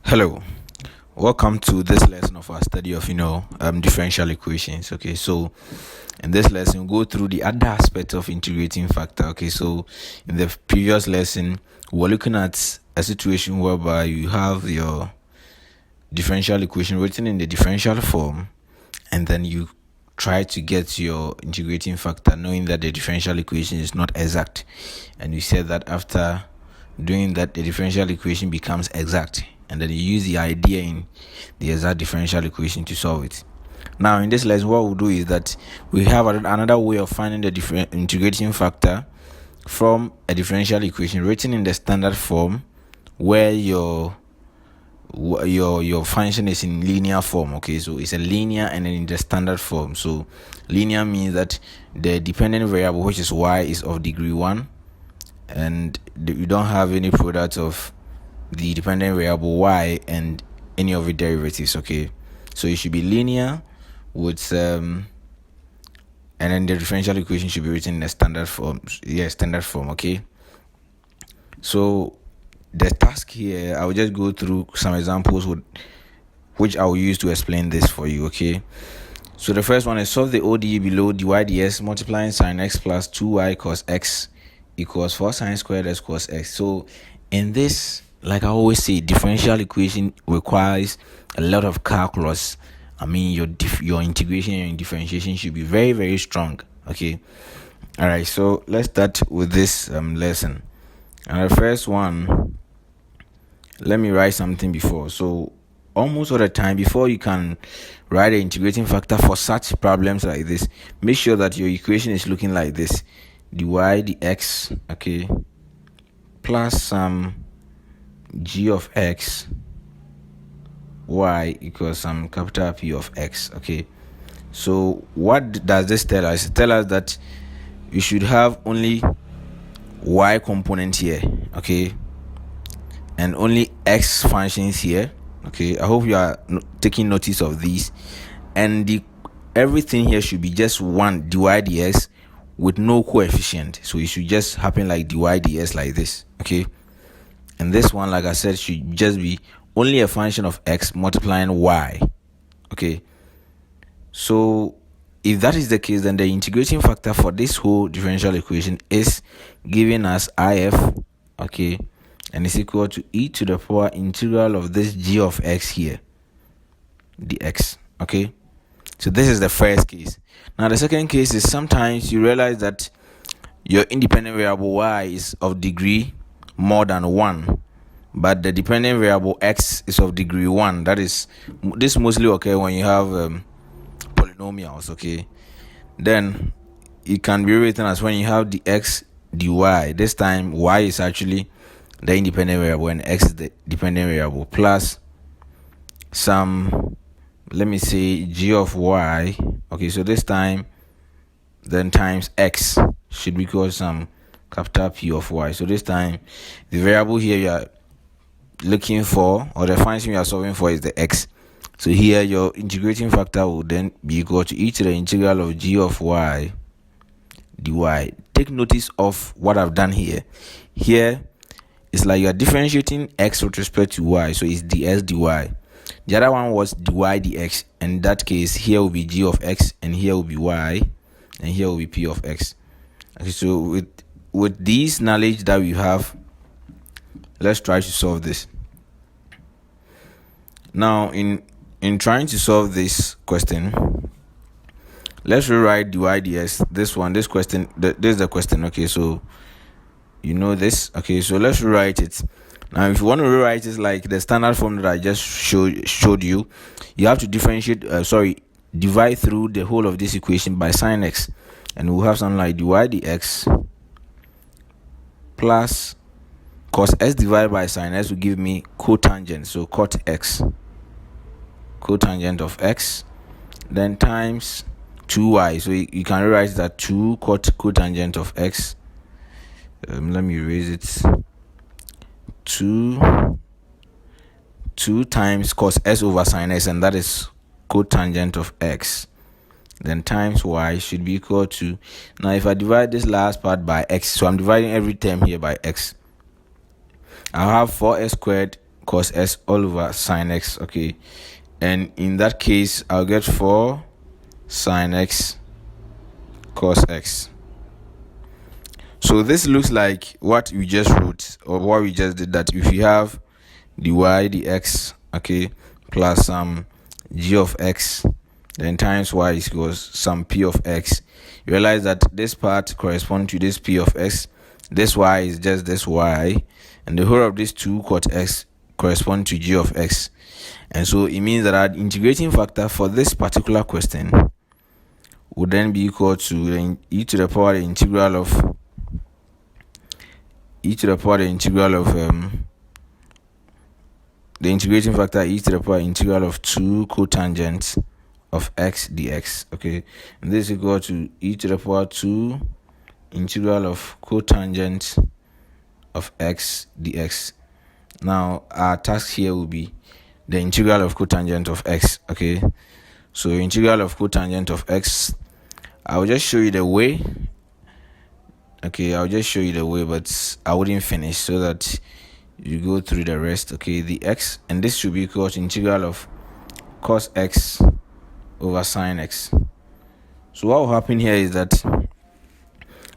Hello, welcome to this lesson of our study of differential equations. Okay, so in this lesson we'll go through the other aspect of integrating factor. Okay, so in the previous lesson we were looking at a situation whereby you have your differential equation written in the differential form, and then you try to get your integrating factor knowing that the differential equation is not exact, and we said that after doing that the differential equation becomes exact, and then you use the idea in the exact differential equation to solve it. Now in this lesson what we'll do is that we have another way of finding the different integrating factor from a differential equation written in the standard form, where your function is in linear form. Okay, so it's a linear and then in the standard form. So linear means that the dependent variable, which is y, is of degree 1, and you don't have any product of the dependent variable y and any of its derivatives. Okay, so it should be linear with and then the differential equation should be written in a standard form. Standard form. Okay, so the task here, I will just go through some examples which I will use to explain this for you. Okay, so the first one is solve the ODE below. Dy ds multiplying sine x plus 2y cos x equals 4 sine squared x cos x. So in this, like I always say, differential equation requires a lot of calculus. I mean, your integration and your differentiation should be very, very strong. Okay, all right, so let's start with this lesson. And the first one, let me write something before. So almost all the time, before you can write an integrating factor for such problems like this, make sure that your equation is looking like this: dy dx, okay, plus some g of x y equals some capital P of x. Okay, so what does this tell us? It tells us that you should have only y component here, okay, and only x functions here. Okay, I hope you are taking notice of these, and everything here should be just 1 dy dx with no coefficient. So it should just happen like dy ds like this. Okay, and this one, like I said, should just be only a function of x multiplying y. Okay, so if that is the case, then the integrating factor for this whole differential equation is giving us if, okay, and it's equal to e to the power integral of this g of x here, dx. Okay, so this is the first case. Now the second case is sometimes you realize that your independent variable y is of degree more than 1, but the dependent variable x is of degree 1. That is, this mostly occur when you have polynomials. Okay, then it can be written as when you have the x dy. This time y is actually the independent variable and x is the dependent variable, plus some, let me say, g of y. Okay, so this time then times x should be equal to some capital P of y. So this time the variable here you are looking for, or the function you are solving for, is the x. So here your integrating factor will then be equal to e to the integral of g of y dy. Take notice of what I've done here. Here it's like you are differentiating x with respect to y, so it's ds dy. The other one was dy dx, and in that case here will be g of x, and here will be y, and here will be p of x. Okay, so with this knowledge that we have, let's try to solve this. Now in trying to solve this question, let's rewrite dy ds. This question, this is the question. Okay, so you know this. Okay, so let's rewrite it. Now if you want to rewrite it like the standard form that I just showed you, you have to divide through the whole of this equation by sine x, and we'll have something like dy dx plus cos s divided by sine s will give me cotangent, so cot x, cotangent of x, then times 2y. So you can rewrite that 2 cotangent of x. Let me erase it. 2 times cos s over sine s, and that is cotangent of x, then times y should be equal to, now if I divide this last part by x, so I'm dividing every term here by x, I'll have 4s squared cos s all over sine x. Okay, and in that case I'll get 4 sine x cos x. So this looks like what we just wrote, or what we just did, that if you have dy dx, okay, plus some g of x, then times y equals some p of x, you realize that this part corresponds to this p of x, this y is just this y, and the whole of this 2 cot x correspond to g of x. And so it means that our integrating factor for this particular question would then be equal to e to the power the integral of the integrating factor e to the power integral of 2 cotangent of x dx. Okay, and this is equal to e to the power 2 integral of cotangent of x dx. Now our task here will be the integral of cotangent of x. Okay, so integral of cotangent of x, I'll just show you the way. Okay, I'll just show you the way, but I wouldn't finish so that you go through the rest. Okay, the x, and this should be equal to integral of cos x over sine x. So what will happen here is that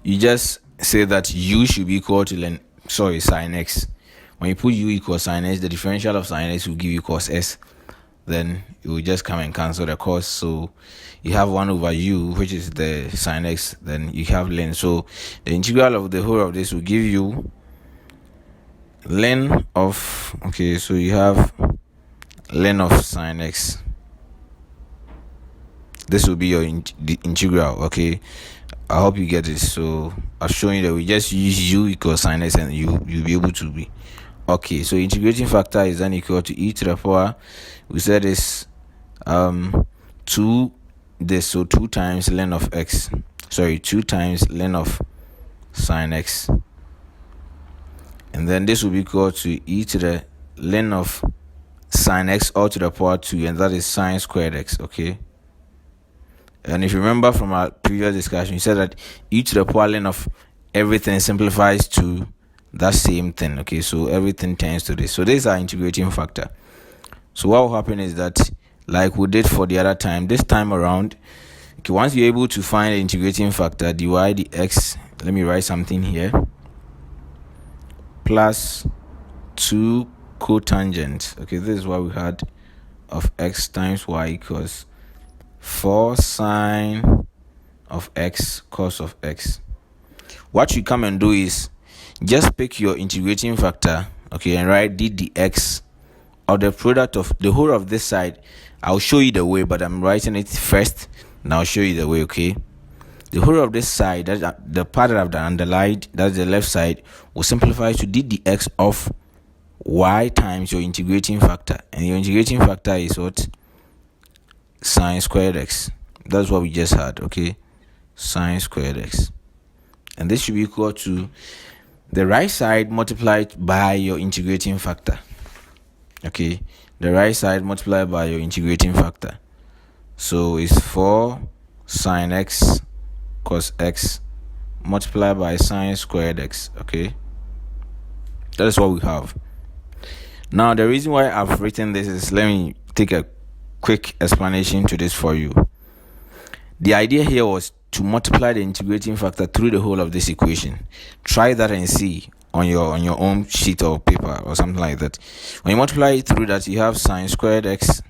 you just say that u should be equal to sine x. When you put u equals sine x, the differential of sine x will give you cos s. Then it will just come and cancel the cos. So you have 1 over u, which is the sine x. Then you have ln. So the integral of the whole of this will give you ln of, okay, so you have ln of sine x. This will be your the integral. Okay, I hope you get it. So I've shown you that we just use u equals sine x, and you'll be able to be okay. So integrating factor is then equal to e to the power, we said is 2 this, so 2 times ln of x, 2 times ln of sine x, and then this will be equal to e to the ln of sine x all to the power 2, and that is sine squared x. Okay, and if you remember from our previous discussion, you said that e to the power ln of everything simplifies to that same thing. Okay, so everything tends to this. So this is our integrating factor. So what will happen is that, like we did for the other time, this time around, okay, once you're able to find the integrating factor, dy dx, let me write something here, plus 2 cotangent, okay, this is what we had, of x times y equals 4 sine of x cos of x. What you come and do is just pick your integrating factor, okay, and write d dx of the product of the whole of this side. I'll show you the way, but I'm writing it first, and I'll show you the way. Okay, the whole of this side, that the part that I've underlined, that's the left side, will simplify to d dx of y times your integrating factor, and your integrating factor is what? Sine squared x. That's what we just had. Okay, sine squared x, and this should be equal to the right side multiplied by your integrating factor. Okay, the right side multiplied by your integrating factor. So it's 4 sine x cos x multiplied by sine squared x. Okay, that is what we have. Now the reason why I've written this is, let me take a quick explanation to this for you. The idea here was to multiply the integrating factor through the whole of this equation. Try that and see on your own sheet of paper or something like that. When you multiply it through that, you have sine squared x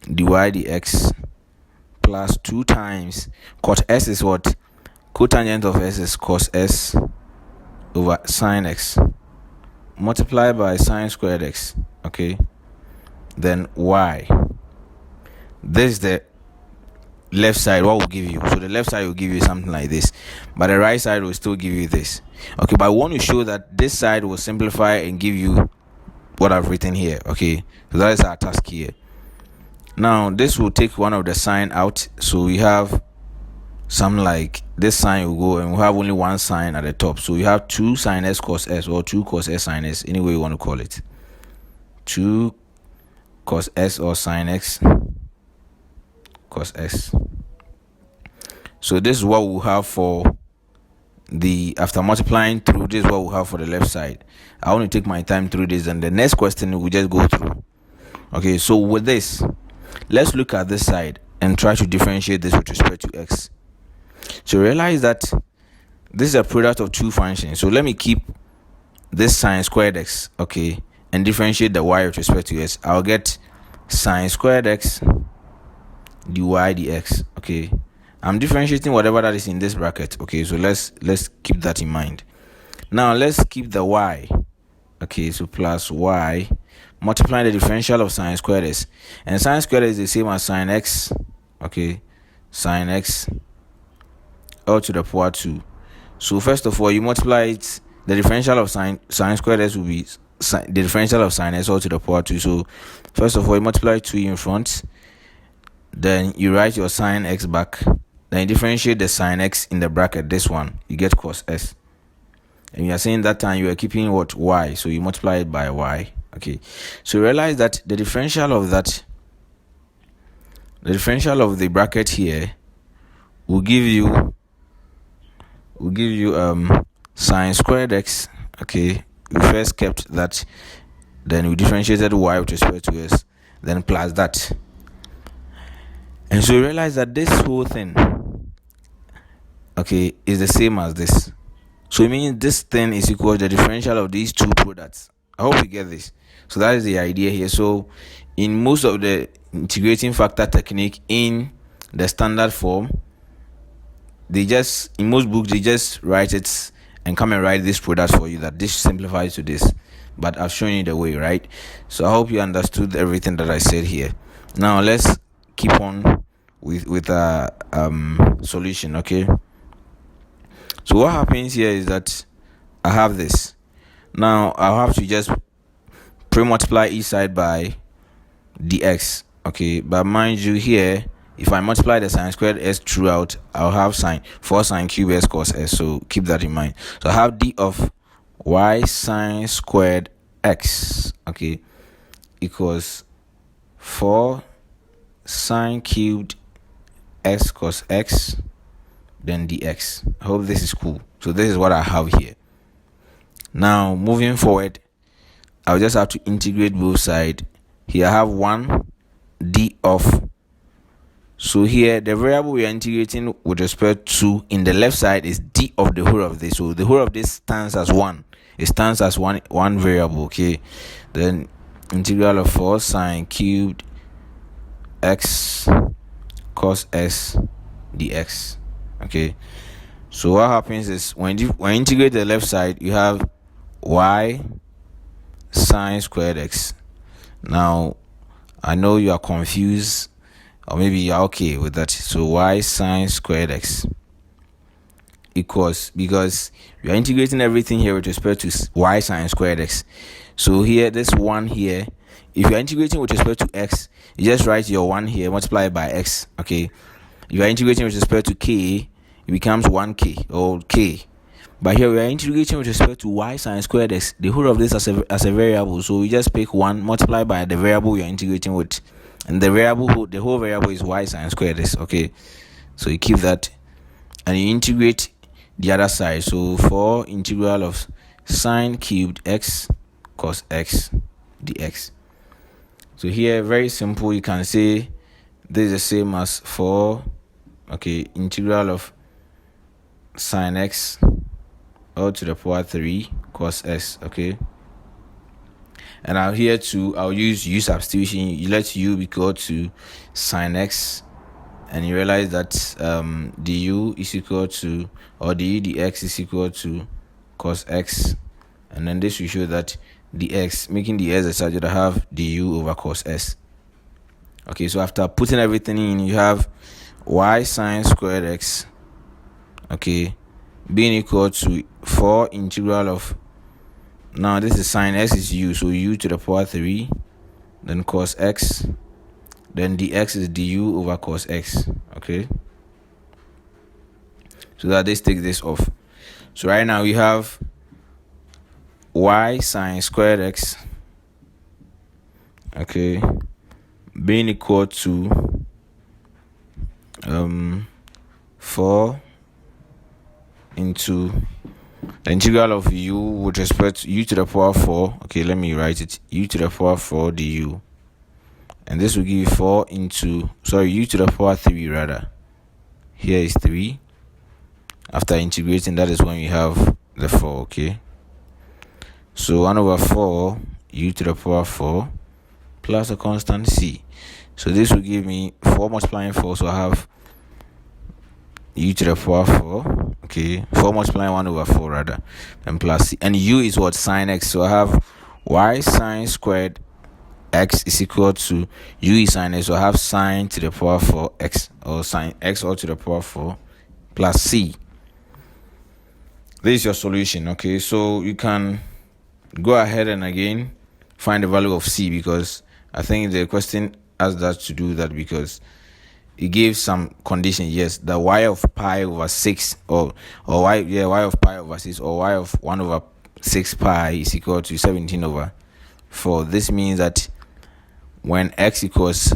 dy dx plus 2 times cot s is what? Cotangent of s is cos s over sine x multiplied by sine squared x. Okay, then y. This is the left side. What will give you? So the left side will give you something like this, but the right side will still give you this. Okay, but I want to show that this side will simplify and give you what I've written here. Okay, so that is our task here. Now this will take one of the sign out, so we have something like this sign will go, and we have only one sign at the top. So we have 2 sine s cos s, or 2 cos s sine s, any way you want to call it. 2 cos s or sine x cos s. So this is what we'll have for the after multiplying through, this is what we have for the left side. I want to take my time through this, and the next question we just go through. Okay, so with this, let's look at this side and try to differentiate this with respect to x. So realize that this is a product of two functions. So let me keep this sine squared x, okay, and differentiate the y with respect to s. I'll get sine squared x dy dx. Okay, I'm differentiating whatever that is in this bracket. Okay, so let's keep that in mind. Now let's keep the y. Okay, so plus y multiplying the differential of sine squared s, and sine squared is the same as sine x. Okay, sine x all to the power 2. So first of all, you multiply it. The differential of sine squared s will be the differential of sine s all to the power 2. So first of all, you multiply 2 in front, then you write your sine x back, then you differentiate the sine x in the bracket, this one, you get cos s. And you are saying that time you are keeping what? Y. So you multiply it by y. Okay, so realize that the differential of the bracket here will give you sine squared x. Okay, we first kept that, then we differentiated y with respect to s, then plus that. And so you realize that this whole thing, okay, is the same as this. So it means this thing is equal to the differential of these two products. I hope you get this. So that is the idea here. So in most of the integrating factor technique in the standard form, in most books they just write it and come and write this product for you, that this simplifies to this. But I've shown you the way, right? So I hope you understood everything that I said here. Now let's keep on with a solution. Okay, so what happens here is that I have this. Now I'll have to just pre-multiply each side by dx. Okay, but mind you, here if I multiply the sine squared s throughout, I'll have 4 sine cube s cos s. So keep that in mind. So I have d of y sine squared x, okay, equals 4 sine cubed x cos x, then dx. I hope this is cool. So this is what I have here. Now moving forward, I'll just have to integrate both sides. Here I have 1 d of, so here the variable we are integrating with respect to in the left side is d of the whole of this. So the whole of this stands as 1. It stands as one variable. Okay, then integral of 4 sine cubed x cos s dx. Okay, so what happens is when you integrate the left side, you have y sine squared x. Now I know you are confused, or maybe you are okay with that. So y sine squared x equals, because we are integrating everything here with respect to y sine squared x. So here, this 1 here, if you are integrating with respect to x, you just write your 1 here, multiply by x. Okay, if you are integrating with respect to k, it becomes 1k or k. But here we are integrating with respect to y sine squared x, the whole of this as a variable. So we just pick 1, multiply by the variable we are integrating with, and the whole variable is y sine squared x. Okay, so you keep that and you integrate the other side. So for integral of sine cubed x cos x dx. So here, very simple, you can say this is the same as 4, okay, integral of sine x all to the power 3 cos s. Okay, and I'll use u substitution. You let u equal to sine x, and you realize that du is equal to, or du dx is equal to cos x, and then this will show that dx, making the s a such that I have du over cos s. Okay, so after putting everything in, you have y sine squared x, okay, being equal to 4 integral of, now this is sine x is u, so u to the power 3, then cos x, then dx is du over cos x. Okay, so that this takes this off. So right now we have y sine squared x, okay, being equal to 4 into the integral of u with respect to u to the power 4. Okay, let me write it. U to the power 4 du. And this will give you 4 into, u to the power 3 rather. Here is 3. After integrating, that is when we have the 4, okay? So 1 over 4 u to the power 4 plus a constant c. So this will give me 4 multiplying 4, so I have u to the power 4, okay? 4 multiplying 1 over 4 rather, and plus c. And u is what? Sine x. So I have y sine squared x is equal to u is sine x. So I have sine to the power 4 x, or sine x all to the power 4 plus c. This is your solution, okay? So you can go ahead and again find the value of c, because I think the question asked us to do that because it gives some condition. Yes, the y of pi over 6 or y of pi over 6 or y of 1 over 6 pi is equal to 17 over 4. This means that when x equals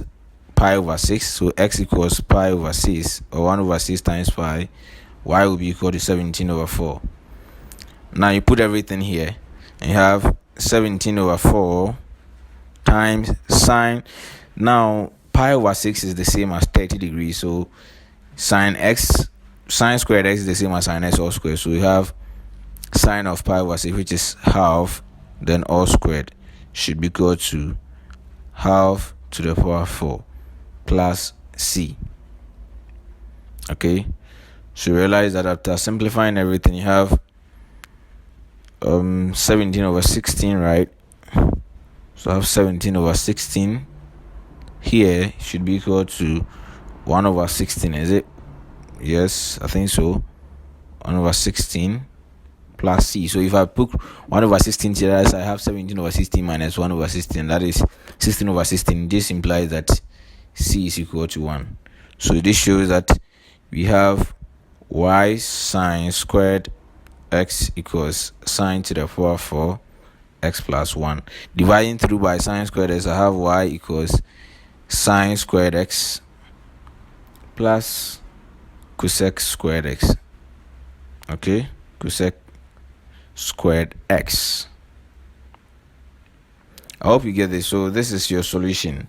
pi over 6, so x equals pi over 6 or 1 over 6 times pi, y will be equal to 17 over 4. Now you put everything here and you have 17 over 4 times sine. Now pi over 6 is the same as 30 degrees, so sine squared x is the same as sine x all squared. So we have sine of pi over 6, which is half, then all squared should be equal to half to the power 4 plus c. Okay, so realize that after simplifying everything, you have 17 over 16, right? So I have 17 over 16 here should be equal to 1 over 16, is it? Yes, I think so. 1 over 16 plus c. So if I put 1 over 16 here, I have 17 over 16 minus 1 over 16. That is 16 over 16. This implies that c is equal to 1. So this shows that we have y sine squared x equals sine to the power 4 x plus 1. Dividing through by sine squared x, I have y equals sine squared x plus cosec squared x. Okay, cosec squared x. I hope you get this. So this is your solution.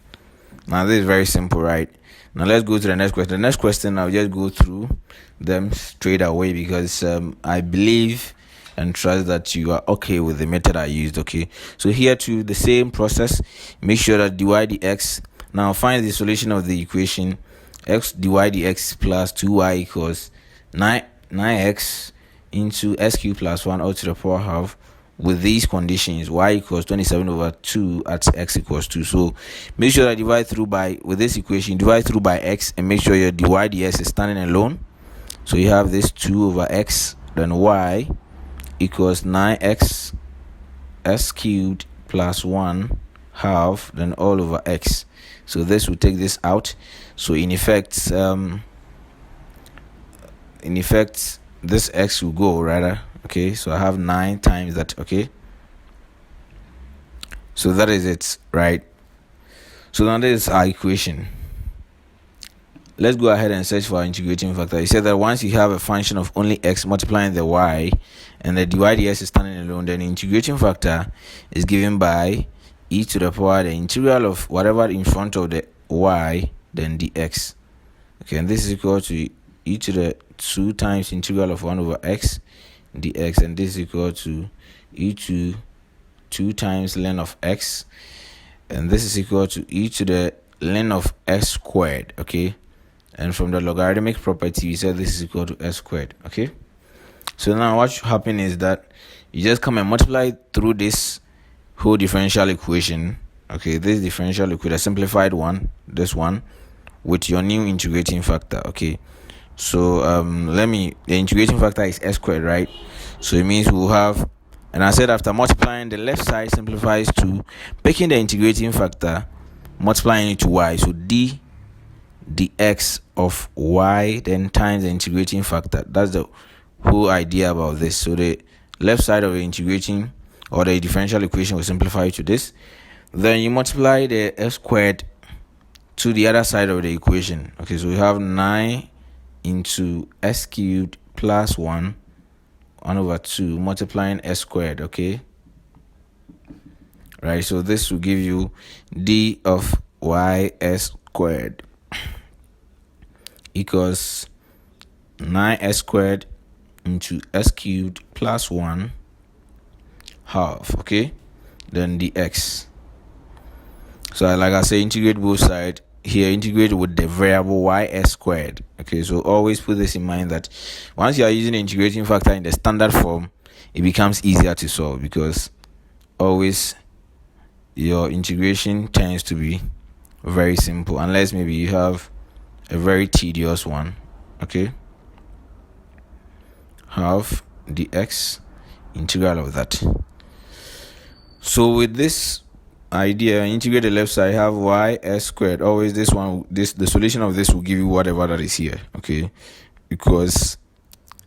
Now this is very simple, right? Now let's go to the next question. The next question, I'll just go through them straight away because I believe and trust that you are okay with the method I used. Okay, so here too, the same process. Make sure that dy dx. Now find the solution of the equation x dy dx plus 2y equals 9x into s cubed plus 1 all to the power half, with these conditions: y equals 27 over 2 at x equals 2. So make sure that divide through by, with this equation, divide through by x and make sure your dy dx is standing alone. So you have this 2 over x, then y equals 9x s cubed plus 1 half, then all over x. So this will take this out. So in effect this x will go rather. Okay, so I have 9 times that. Okay, so that is it, right? So now this is our equation. Let's go ahead and search for our integrating factor. It said that once you have a function of only x multiplying the y and the dy dx is standing alone, then the integrating factor is given by e to the power the integral of whatever in front of the y, then dx. Okay, and this is equal to e to the 2 times integral of 1 over x dx, and this is equal to e to 2 times ln of x, and this is equal to e to the ln of s squared. Okay, and from the logarithmic property we said this is equal to s squared. Okay, so now what should happen is that you just come and multiply through this whole differential equation. Okay, this differential equation, a simplified one, this one, with your new integrating factor. Okay, so the integrating factor is s squared, right? So it means we'll have, and I said after multiplying, the left side simplifies to picking the integrating factor, multiplying it to y. So dx of y then times the integrating factor. That's the whole idea about this. So the left side of the integrating or the differential equation will simplify to this. Then you multiply the s squared to the other side of the equation. Okay, so we have 9 into s cubed plus 1 1 over 2 multiplying s squared, okay? Right, so this will give you d of ys squared equals 9s squared into s cubed plus 1 half, okay? Then dx. So like I say, integrate both sides. Here, integrate with the variable ys squared. Okay, so always put this in mind that once you are using the integrating factor in the standard form, it becomes easier to solve, because always your integration tends to be very simple, unless maybe you have a very tedious one. Okay, half dx, integral of that. So with this idea, integrate the left side, have ys squared. Always the solution of this will give you whatever that is here, okay? Because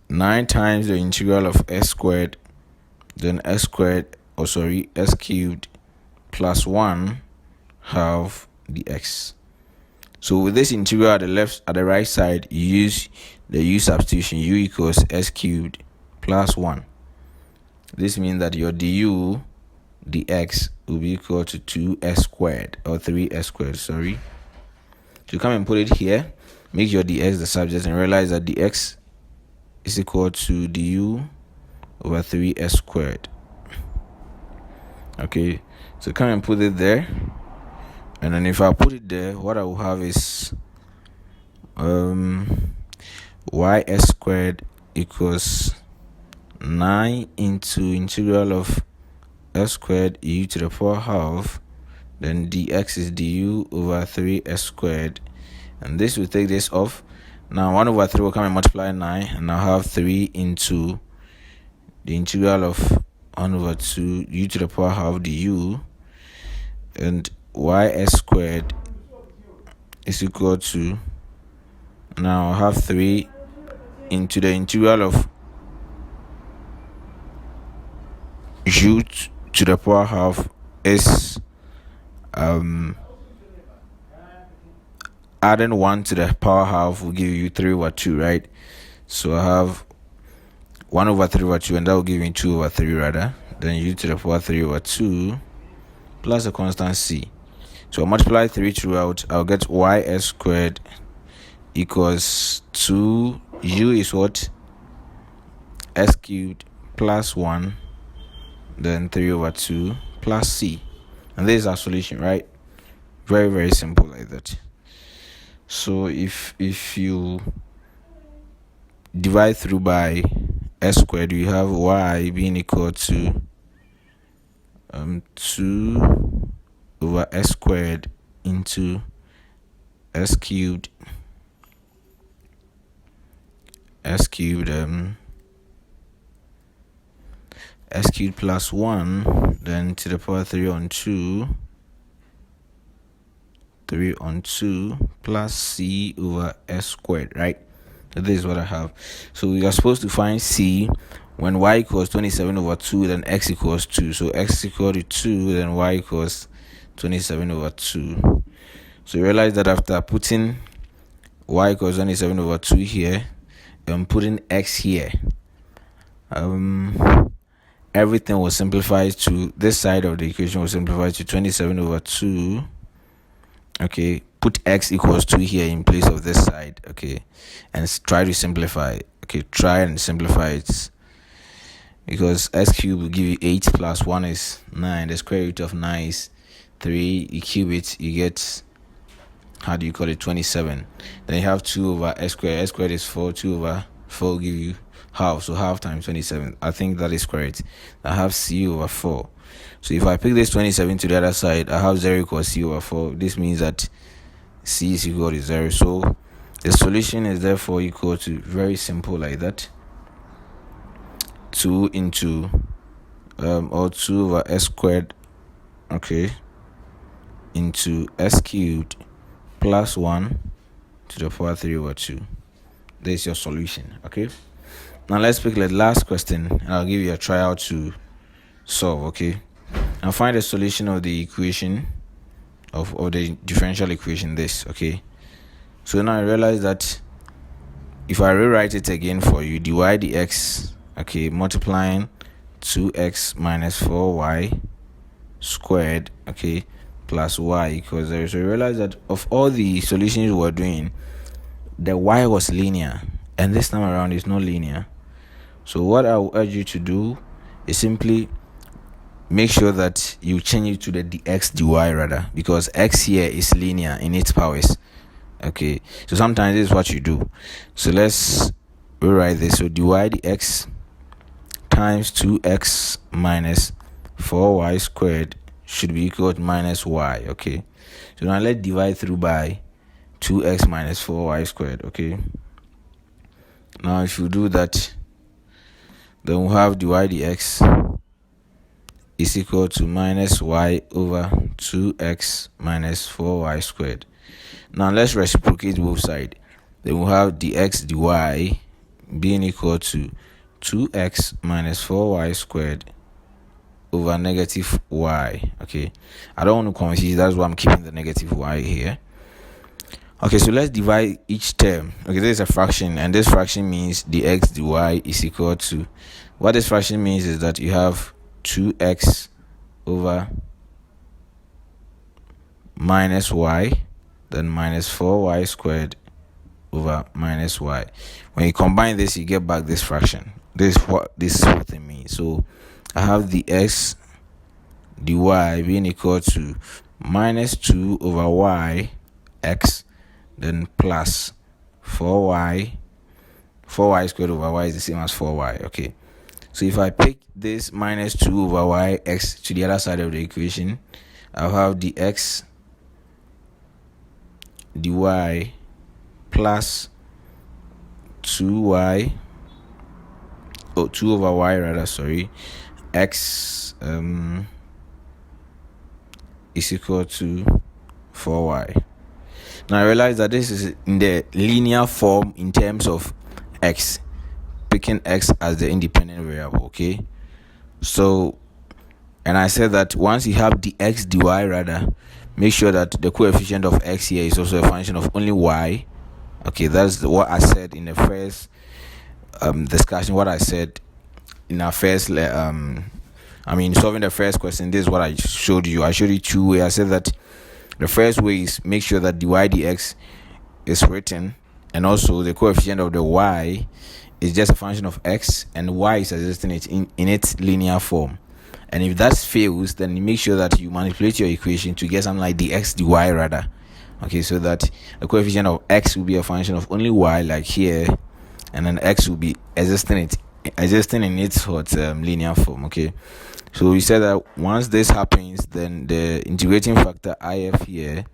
9 times the integral of s squared, then s cubed plus 1 half dx. So with this integral at the right side, you use the u substitution. U equals s cubed plus 1. This means that your du dx will be equal to 2s squared, or 3s squared, sorry. So come and put it here, make your dx the subject, and realize that dx is equal to du over 3s squared. Okay, so come and put it there, and then if I put it there, what I will have is ys squared equals 9 into integral of s squared u to the power half, then dx is du over 3s squared, and this will take this off. Now 1 over 3 will come and multiply 9, and I'll have 3 into the integral of 1 over 2 u to the power half du, and ys squared is equal to, now I'll have 3 into the integral of u to the power half is adding 1 to the power half will give you 3 over 2, right? So I have 1 over 3 over 2, and that will give me 2 over 3 rather. Then u to the power 3 over 2 plus a constant c. So I multiply 3 throughout, I'll get ys squared equals 2, u is what? S cubed plus 1, then 3 over 2 plus c. And this is our solution, right? Very, very simple like that. So if you divide through by s squared, you have y being equal to 2 over s squared into s cubed plus 1, then to the power 3 on 2 plus c over s squared, right? So this is what I have. So we are supposed to find c when y equals 27 over 2, then x equals 2. So x is equal to 2, then y equals 27 over 2. So you realize that after putting y equals 27 over 2 here, and putting x here, everything will simplify to this side of the equation will simplify to 27 over 2. Okay, put x equals 2 here in place of this side, okay, and try to simplify. Okay, try and simplify it, because s cubed will give you 8 plus 1 is 9. The square root of 9 is 3. You cube it, you get, how do you call it, 27. Then you have 2 over s squared. S squared is 4. 2 over 4 will give you half, so half times 27. I think that is correct. I have c over 4. So if I pick this 27 to the other side, I have 0 equals c over 4. This means that c is equal to 0. So the solution is therefore equal to, very simple like that, 2 into or 2 over s squared, okay, into s cubed plus 1 to the power 3 over 2. This is your solution, okay? Now let's pick the last question, and I'll give you a trial to solve, okay? And find the solution of the equation of the differential equation, this, okay? So now I realize that if I rewrite it again for you, dy dx, okay, multiplying 2x minus 4y squared, okay, plus y equals 0. So you realize that of all the solutions we were doing, the y was linear, and this time around it's not linear. So what I will urge you to do is simply make sure that you change it to the dx dy rather, because x here is linear in its powers. Okay, so sometimes this is what you do. So let's rewrite this. So dy dx times 2x minus 4y squared should be equal to minus y. Okay, so now let's divide through by 2x minus 4y squared. Okay, now if you do that, then we'll have dy dx is equal to minus y over 2x minus 4y squared. Now let's reciprocate both sides. Then we'll have dx dy being equal to 2x minus 4y squared over negative y. Okay, I don't want to confuse, that's why I'm keeping the negative y here. Okay, so let's divide each term. Okay, this is a fraction, and this fraction means dx dy is equal to, what this fraction means is that you have 2x over minus y, then minus 4y squared over minus y. When you combine this, you get back this fraction. This is what it means. So I have the x dy being equal to minus 2 over y x, then plus 4y squared over y is the same as 4y. Okay, so if I pick this minus 2 over y x to the other side of the equation, I'll have the x dy plus 2 over y rather, sorry, x is equal to 4y. Now I realize that this is in the linear form in terms of x, picking x as the independent variable. Okay, so, and I said that once you have the x dy rather, make sure that the coefficient of x here is also a function of only y. Okay, that's what I said in the first discussion. What I said in our first solving the first question. This is what I showed you. I showed you two ways. I said that the first way is make sure that dy dx is written, and also the coefficient of the y is just a function of x, and y is existing it in its linear form. And if that fails, then you make sure that you manipulate your equation to get something like dx dy rather. Okay, so that the coefficient of x will be a function of only y, like here, and then x will be existing in its linear form. Okay, so we said that once this happens, then the integrating factor if here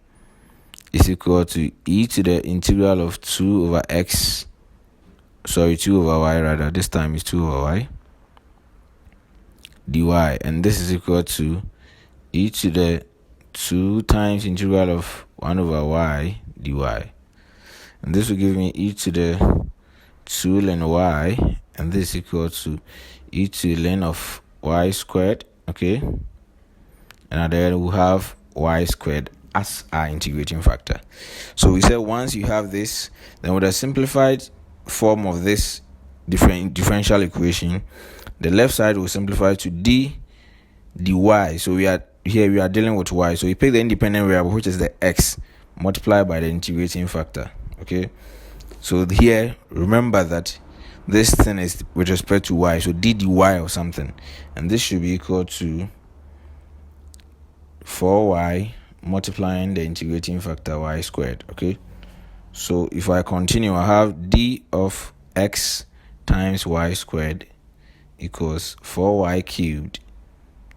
is equal to e to the integral of 2 over y rather, this time is 2 over y dy, and this is equal to e to the 2 times integral of 1 over y dy, and this will give me e to the 2 ln y, and this is equal to e to ln of y squared. Okay, and then we'll have y squared as our integrating factor. So we said once you have this, then with a simplified form of this differential equation, the left side will simplify to d dy. So we are dealing with y, so we pick the independent variable, which is the x, multiplied by the integrating factor. Okay, so here remember that this thing is with respect to y, so d dy or something, and this should be equal to 4y multiplying the integrating factor y squared. Okay, so if I continue, I have d of x times y squared equals 4y cubed,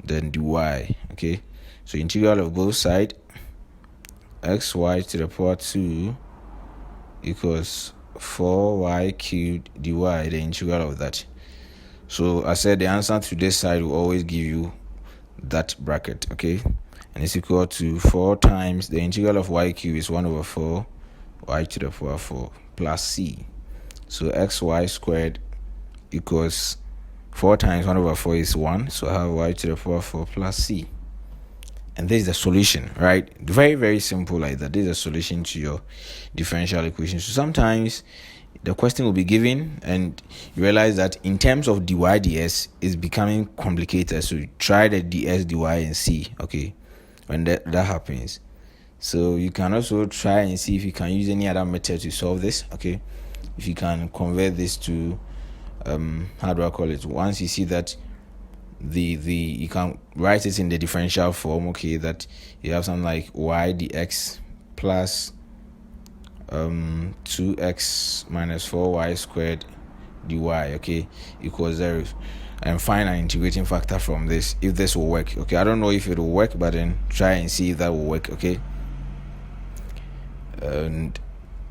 then dy. Okay, so integral of both sides, xy to the power 2 equals 4y cubed dy, the integral of that. So I said the answer to this side will always give you that bracket. Okay, and it's equal to 4 times the integral of y cubed is 1 over 4 y to the power 4 plus c. So xy squared equals 4 times 1 over 4 is 1, so I have y to the power 4 plus c. And this is the solution, right? Very, very simple like that. This is a solution to your differential equation. So sometimes the question will be given, and you realize that in terms of dy ds is becoming complicated. So you try the ds dy and see, okay, when that happens. So you can also try and see if you can use any other method to solve this, okay. If you can convert this to how do I call it, once you see that the you can write it in the differential form, okay, that you have something like y dx plus 2x minus 4y squared dy, okay, equals 0, and find an integrating factor from this, if this will work, okay. I don't know if it will work, but then try and see if that will work, okay. And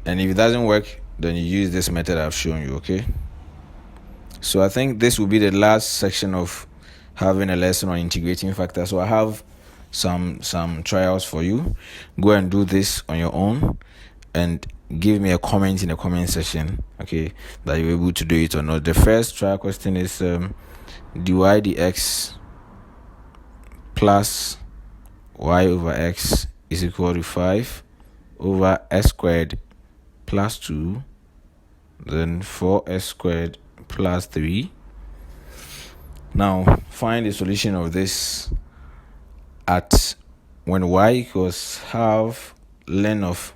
if it doesn't work, then you use this method I've shown you, okay. So I think this will be the last section of having a lesson on integrating factors. So I have some trials for you. Go and do this on your own and give me a comment in the comment section, okay, that you're able to do it or not. The first trial question is dy dx plus y over x is equal to 5 over s squared plus 2, then 4s squared plus 3. Now find the solution of this at when y equals half ln of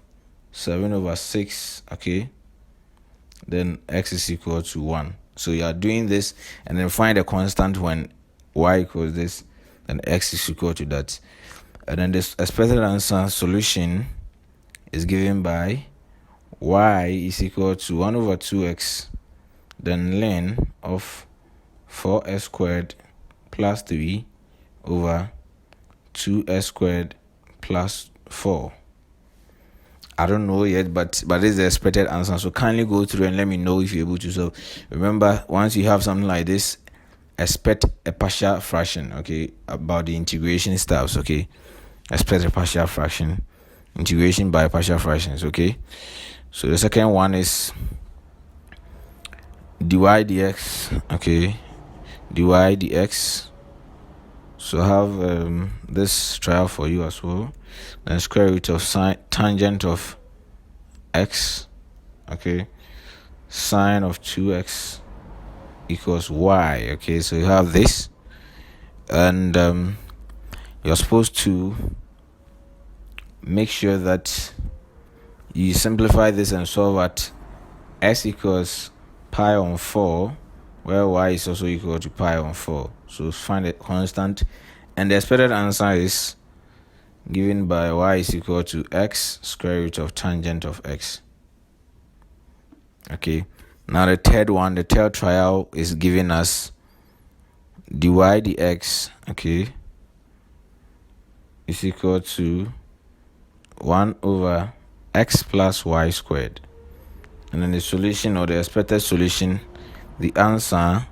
7 over 6, okay, then x is equal to 1. So you are doing this, and then find a constant when y equals this, then x is equal to that. And then this expected answer solution is given by y is equal to 1 over 2x, then ln of 4s squared plus 3 over 2s squared plus 4. I don't know yet, but this is the expected answer. So kindly go through and let me know if you're able to solve. Remember, once you have something like this, expect a partial fraction, okay, about the integration steps, okay. Expect a partial fraction, integration by partial fractions, okay. So the second one is dy dx, okay, dy dx. So I have this trial for you as well. Then square root of tangent of x, okay, sine of 2x equals y, okay. So you have this, and you're supposed to make sure that you simplify this and solve at s equals pi on 4, where y is also equal to pi on 4. So find a constant, and the expected answer is given by y is equal to x square root of tangent of x, okay. Now the third trial is giving us dy dx, okay, is equal to 1 over x plus y squared. And then the solution, or the expected solution, the answer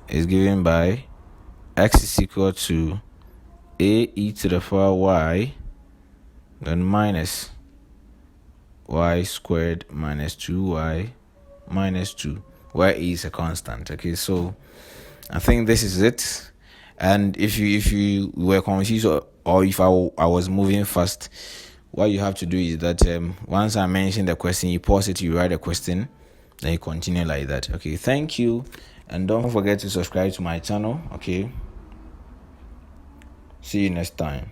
is given by x is equal to a e to the power y, then minus y squared minus 2y minus 2, where e is a constant, okay. So I think this is it. And if you were confused, or if I was moving fast, what you have to do is that once I mention the question, you pause it, you write the question, then you continue like that, okay. Thank you, and don't forget to subscribe to my channel, okay. See you next time.